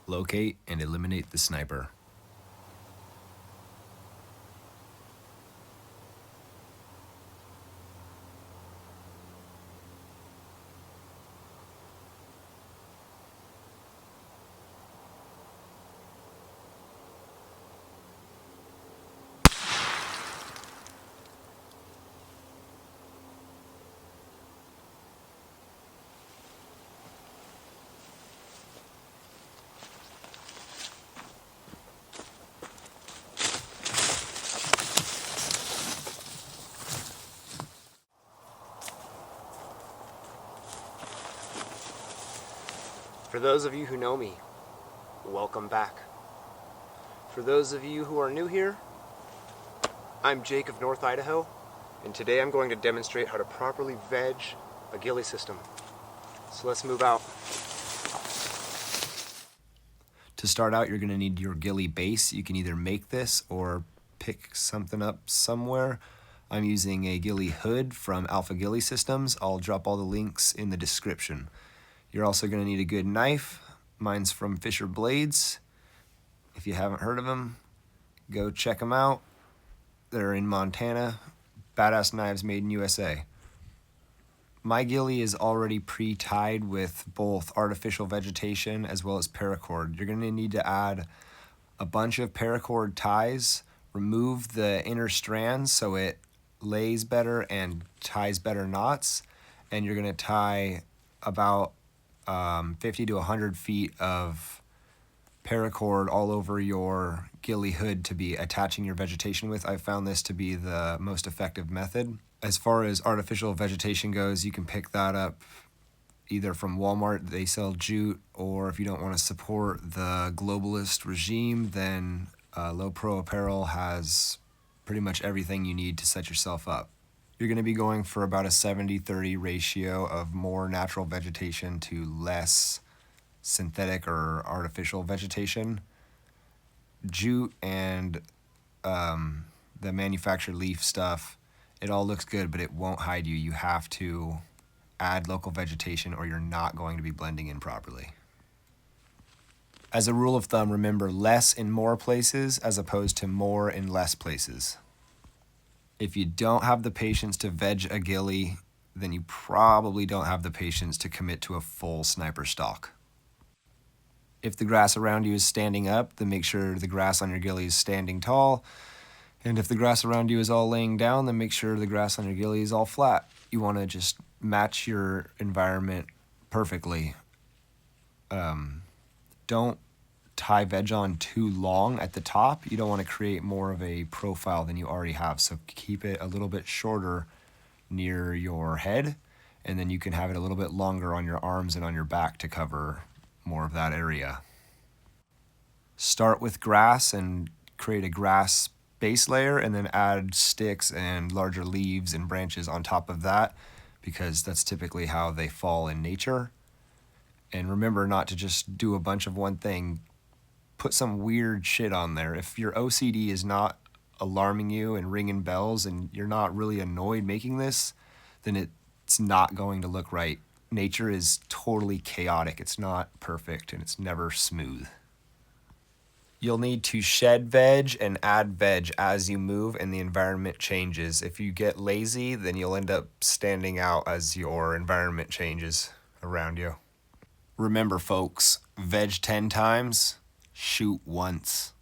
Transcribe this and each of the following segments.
Locate and eliminate the sniper. For those of you who know me, welcome back. For those of you who are new here, I'm Jake of North Idaho, and today I'm going to demonstrate how to properly veg a ghillie system. So let's move out. To start out, you're going to need your ghillie base. You can either make this or pick something up somewhere. I'm using a ghillie hood from Ghillie Systems. I'll drop all the links in the description. You're also going to need a good knife. Mine's from Fisher Blades. If you haven't heard of them, go check them out. They're in Montana. Badass knives made in USA. My ghillie is already pre-tied with both artificial vegetation as well as paracord. You're going to need to add a bunch of paracord ties, remove the inner strands so it lays better and ties better knots, and you're going to tie about 50 to 100 feet of paracord all over your ghillie hood to be attaching your vegetation with. I found this to be the most effective method. As far as artificial vegetation goes, you can pick that up either from Walmart. They sell jute, or if you don't want to support the globalist regime, then Low Pro Apparel has pretty much everything you need to set yourself up. You're going to be going for about a 70-30 ratio of more natural vegetation to less synthetic or artificial vegetation. Jute and the manufactured leaf stuff, it all looks good, but it won't hide you. You have to add local vegetation or you're not going to be blending in properly. As a rule of thumb, remember less in more places as opposed to more in less places. If you don't have the patience to veg a ghillie, then you probably don't have the patience to commit to a full sniper stalk. If the grass around you is standing up, then make sure the grass on your ghillie is standing tall. And if the grass around you is all laying down, then make sure the grass on your ghillie is all flat. You want to just match your environment perfectly. Don't tie veg on too long at the top. You don't want to create more of a profile than you already have. So keep it a little bit shorter near your head, and then you can have it a little bit longer on your arms and on your back to cover more of that area. Start with grass and create a grass base layer, and then add sticks and larger leaves and branches on top of that, because that's typically how they fall in nature. And remember not to just do a bunch of one thing. Put some weird shit on there. If your OCD is not alarming you and ringing bells and you're not really annoyed making this, then it's not going to look right. Nature is totally chaotic. It's not perfect and it's never smooth. You'll need to shed veg and add veg as you move and the environment changes. If you get lazy, then you'll end up standing out as your environment changes around you. Remember, folks, veg 10 times, shoot once.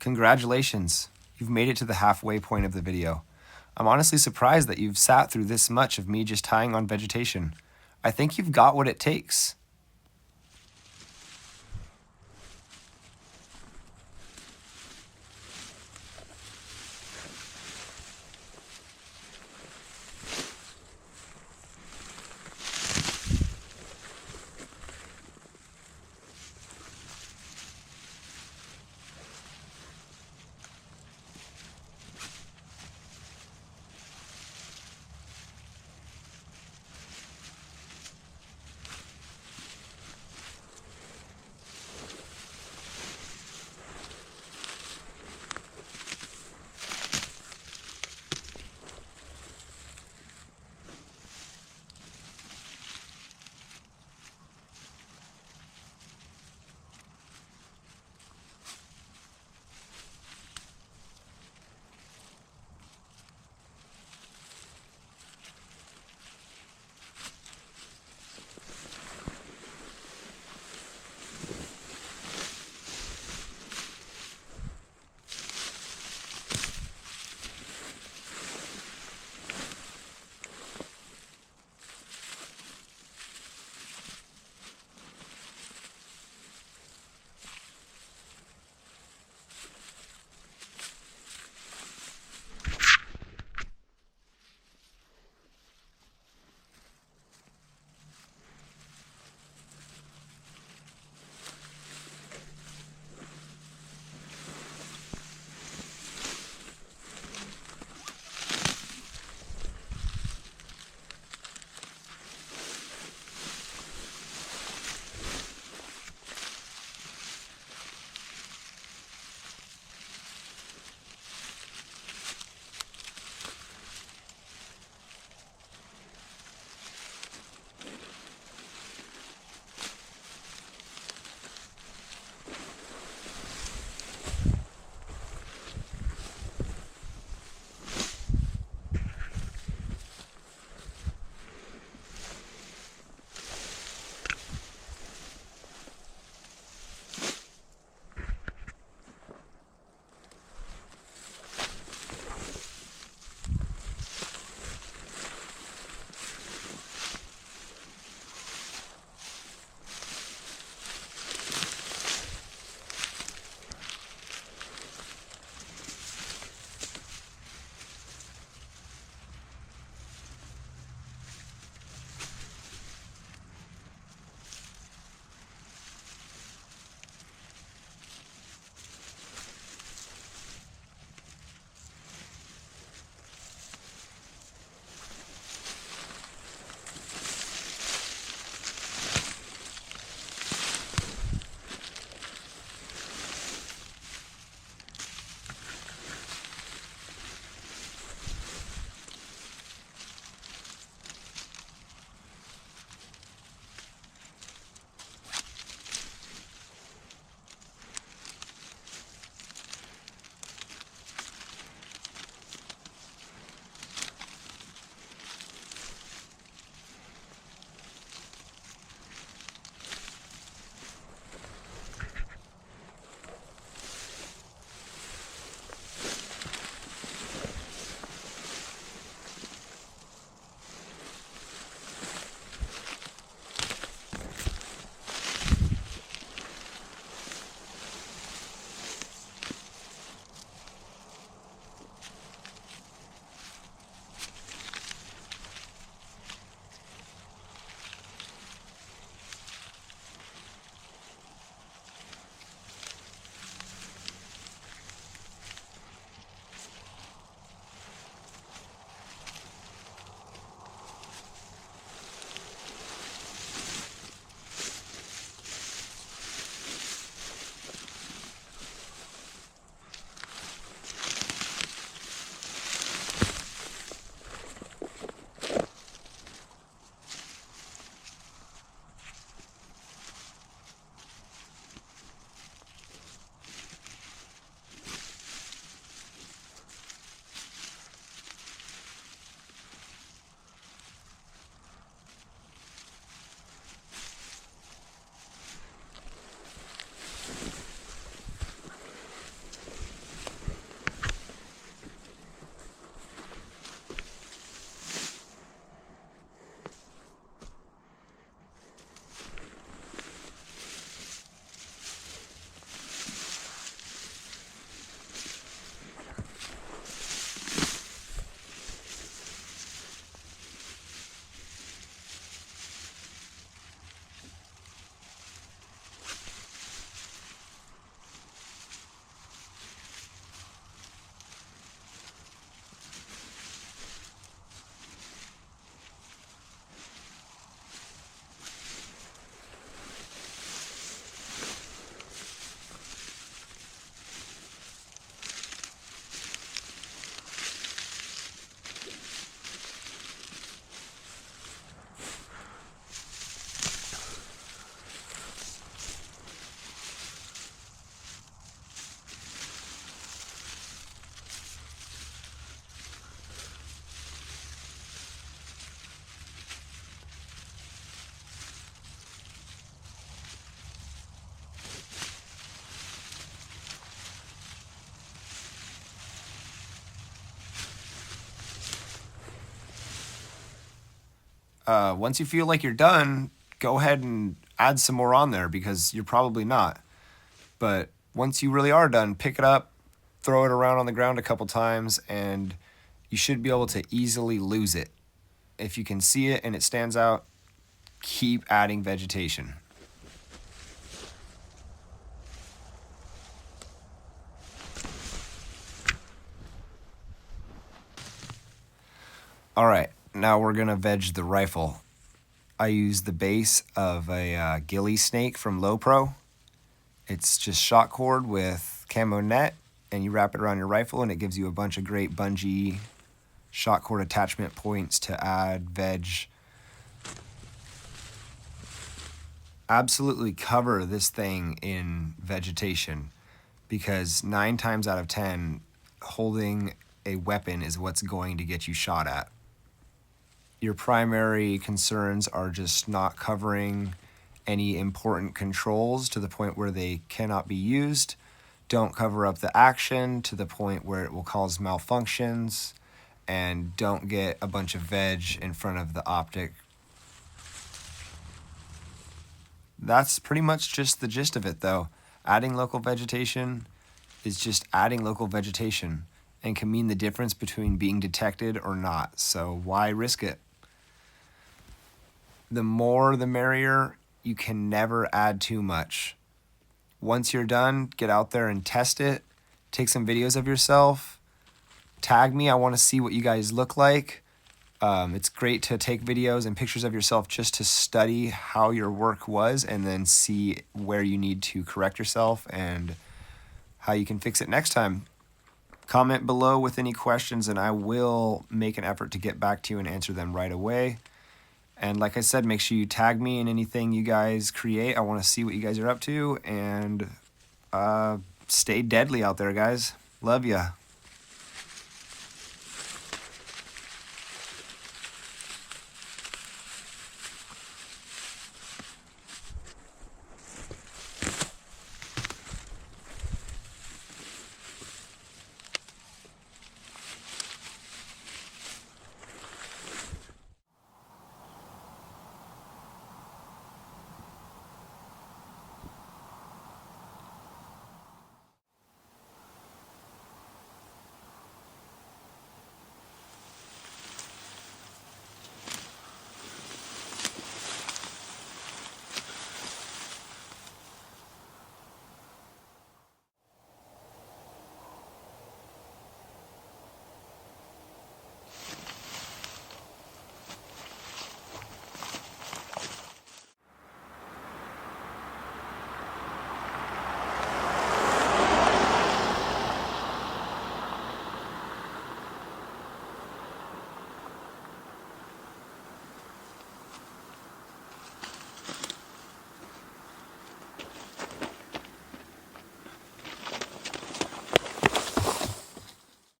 Congratulations, you've made it to the halfway point of the video. I'm honestly surprised that you've sat through this much of me just tying on vegetation. I think you've got what it takes. Once you feel like you're done, go ahead and add some more on there, because you're probably not. But once you really are done, pick it up, throw it around on the ground a couple times, and you should be able to easily lose it. If you can see it and it stands out, keep adding vegetation. All right, now we're gonna veg the rifle. I use the base of a ghillie snake from Low Pro. It's just shot cord with camo net, and you wrap it around your rifle, and it gives you a bunch of great bungee shot cord attachment points to add veg. Absolutely cover this thing in vegetation, because 9 times out of 10, holding a weapon is what's going to get you shot at. Your primary concerns are just not covering any important controls to the point where they cannot be used. Don't cover up the action to the point where it will cause malfunctions, and don't get a bunch of veg in front of the optic. That's pretty much just the gist of it, though. Adding local vegetation is just adding local vegetation, and can mean the difference between being detected or not, so why risk it? The more the merrier. You can never add too much. Once you're done, get out there and test it. Take some videos of yourself. Tag me. I want to see what you guys look like. It's great to take videos and pictures of yourself just to study how your work was, and then see where you need to correct yourself and how you can fix it next time. Comment below with any questions, and I will make an effort to get back to you and answer them right away. And like I said, make sure you tag me in anything you guys create. I want to see what you guys are up to, and stay deadly out there, guys. Love ya.